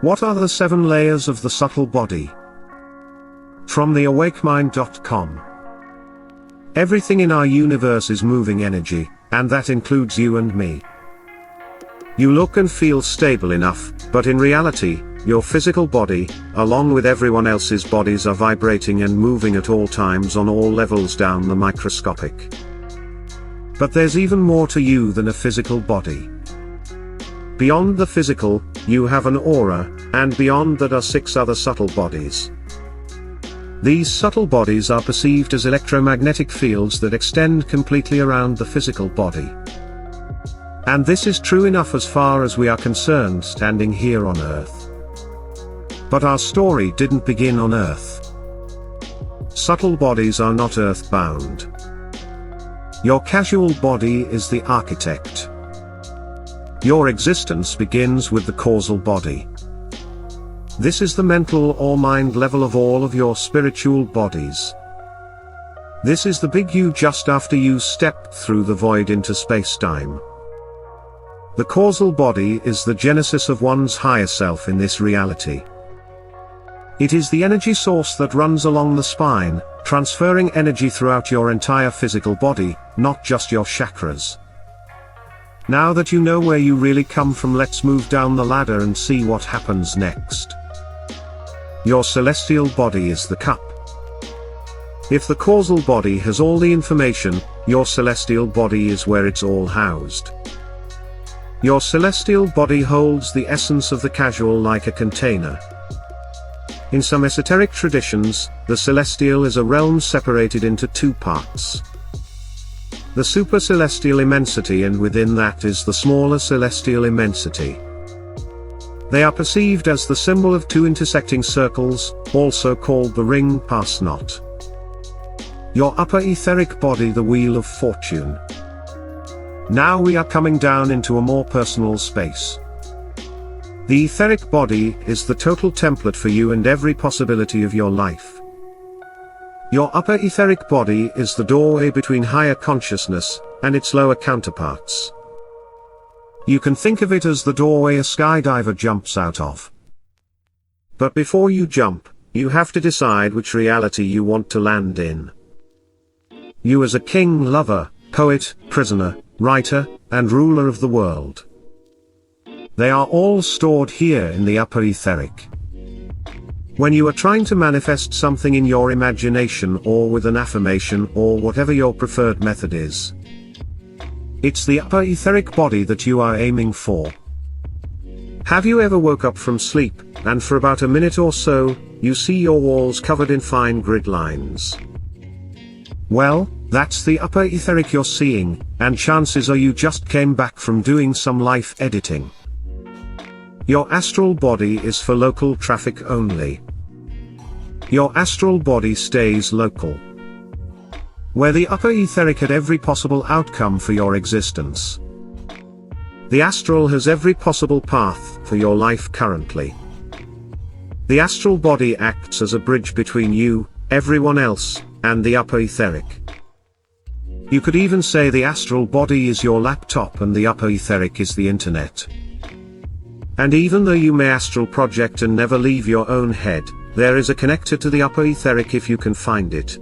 What are the 7 layers of the subtle body? From theawakemind.com. Everything in our universe is moving energy, and that includes you and me. You look and feel stable enough, but in reality, your physical body, along with everyone else's bodies, are vibrating and moving at all times on all levels down the microscopic. But there's even more to you than a physical body. Beyond the physical, you have an aura, and beyond that are 6 other subtle bodies. These subtle bodies are perceived as electromagnetic fields that extend completely around the physical body. And this is true enough as far as we are concerned standing here on Earth. But our story didn't begin on Earth. Subtle bodies are not earth-bound. Your casual body is the architect. Your existence begins with the causal body. This is the mental or mind level of all of your spiritual bodies. This is the big you just after you stepped through the void into space-time. The causal body is the genesis of one's higher self in this reality. It is the energy source that runs along the spine, transferring energy throughout your entire physical body, not just your chakras. Now that you know where you really come from, let's move down the ladder and see what happens next. Your celestial body is the cup. If the causal body has all the information, your celestial body is where it's all housed. Your celestial body holds the essence of the casual like a container. In some esoteric traditions, the celestial is a realm separated into 2 parts. The super-celestial immensity, and within that is the smaller celestial immensity. They are perceived as the symbol of 2 intersecting circles, also called the ring pass knot. Your upper etheric body, the wheel of fortune. Now we are coming down into a more personal space. The etheric body is the total template for you and every possibility of your life. Your upper etheric body is the doorway between higher consciousness and its lower counterparts. You can think of it as the doorway a skydiver jumps out of. But before you jump, you have to decide which reality you want to land in. You as a king, lover, poet, prisoner, writer, and ruler of the world. They are all stored here in the upper etheric. When you are trying to manifest something in your imagination or with an affirmation or whatever your preferred method is, it's the upper etheric body that you are aiming for. Have you ever woke up from sleep, and for about a minute or so, you see your walls covered in fine grid lines? Well, that's the upper etheric you're seeing, and chances are you just came back from doing some life editing. Your astral body is for local traffic only. Your astral body stays local, where the upper etheric had every possible outcome for your existence. The astral has every possible path for your life currently. The astral body acts as a bridge between you, everyone else, and the upper etheric. You could even say the astral body is your laptop and the upper etheric is the internet. And even though you may astral project and never leave your own head, there is a connector to the upper etheric if you can find it.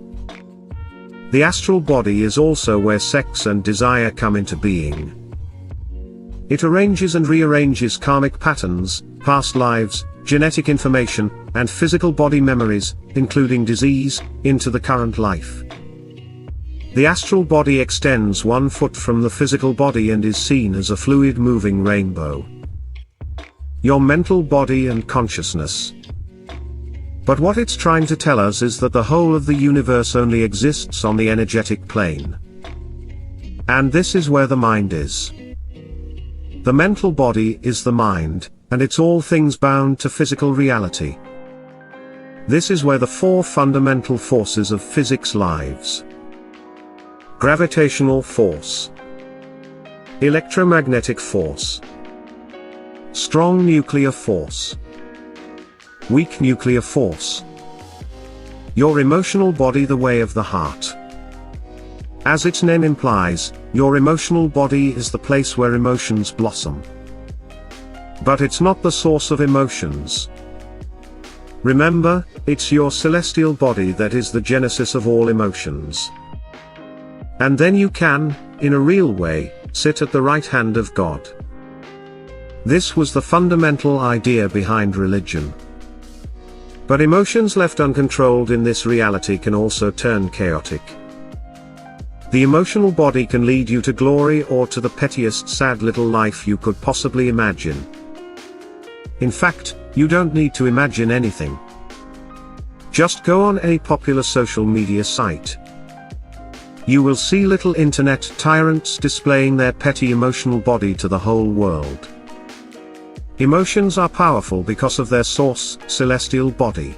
The astral body is also where sex and desire come into being. It arranges and rearranges karmic patterns, past lives, genetic information, and physical body memories, including disease, into the current life. The astral body extends 1 foot from the physical body and is seen as a fluid moving rainbow. Your mental body and consciousness. But what it's trying to tell us is that the whole of the universe only exists on the energetic plane. And this is where the mind is. The mental body is the mind, and it's all things bound to physical reality. This is where the 4 fundamental forces of physics lives. Gravitational force. Electromagnetic force. Strong nuclear force. Weak nuclear force. Your emotional body, the way of the heart. As its name implies, your emotional body is the place where emotions blossom. But it's not the source of emotions. Remember, it's your celestial body that is the genesis of all emotions. And then you can, in a real way, sit at the right hand of God. This was the fundamental idea behind religion. But emotions left uncontrolled in this reality can also turn chaotic. The emotional body can lead you to glory or to the pettiest sad little life you could possibly imagine. In fact, you don't need to imagine anything. Just go on any popular social media site. You will see little internet tyrants displaying their petty emotional body to the whole world. Emotions are powerful because of their source, celestial body.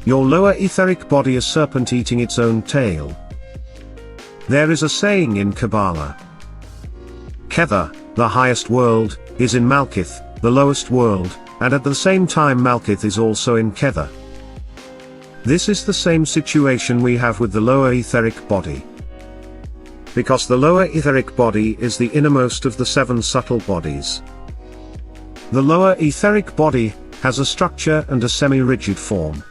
Your lower etheric body is serpent eating its own tail. There is a saying in Kabbalah. Kether, the highest world, is in Malkuth, the lowest world, and at the same time Malkuth is also in Kether. This is the same situation we have with the lower etheric body. Because the lower etheric body is the innermost of the 7 subtle bodies. The lower etheric body has a structure and a semi-rigid form.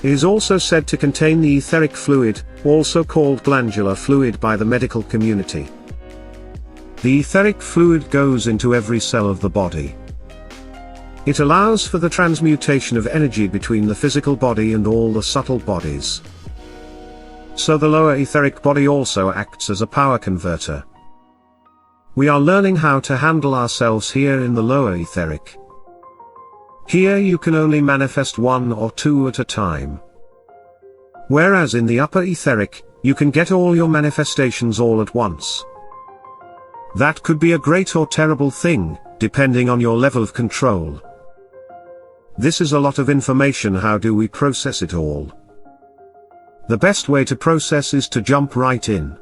It is also said to contain the etheric fluid, also called glandular fluid by the medical community. The etheric fluid goes into every cell of the body. It allows for the transmutation of energy between the physical body and all the subtle bodies. So the lower etheric body also acts as a power converter. We are learning how to handle ourselves here in the lower etheric. Here you can only manifest 1 or 2 at a time. Whereas in the upper etheric, you can get all your manifestations all at once. That could be a great or terrible thing, depending on your level of control. This is a lot of information. How do we process it all? The best way to process is to jump right in.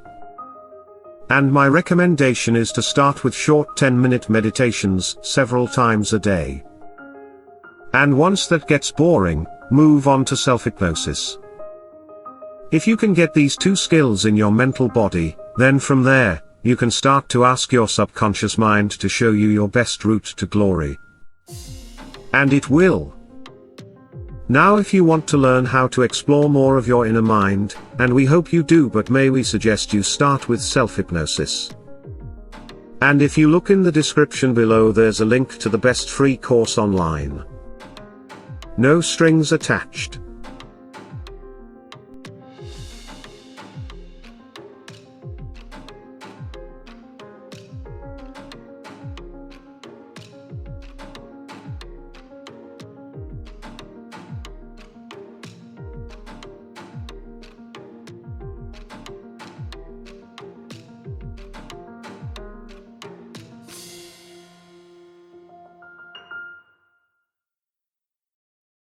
And my recommendation is to start with short 10-minute meditations several times a day. And once that gets boring, move on to self-hypnosis. If you can get these 2 skills in your mental body, then from there, you can start to ask your subconscious mind to show you your best route to glory. And it will. Now if you want to learn how to explore more of your inner mind, and we hope you do, but may we suggest you start with self-hypnosis. And if you look in the description below, there's a link to the best free course online. No strings attached.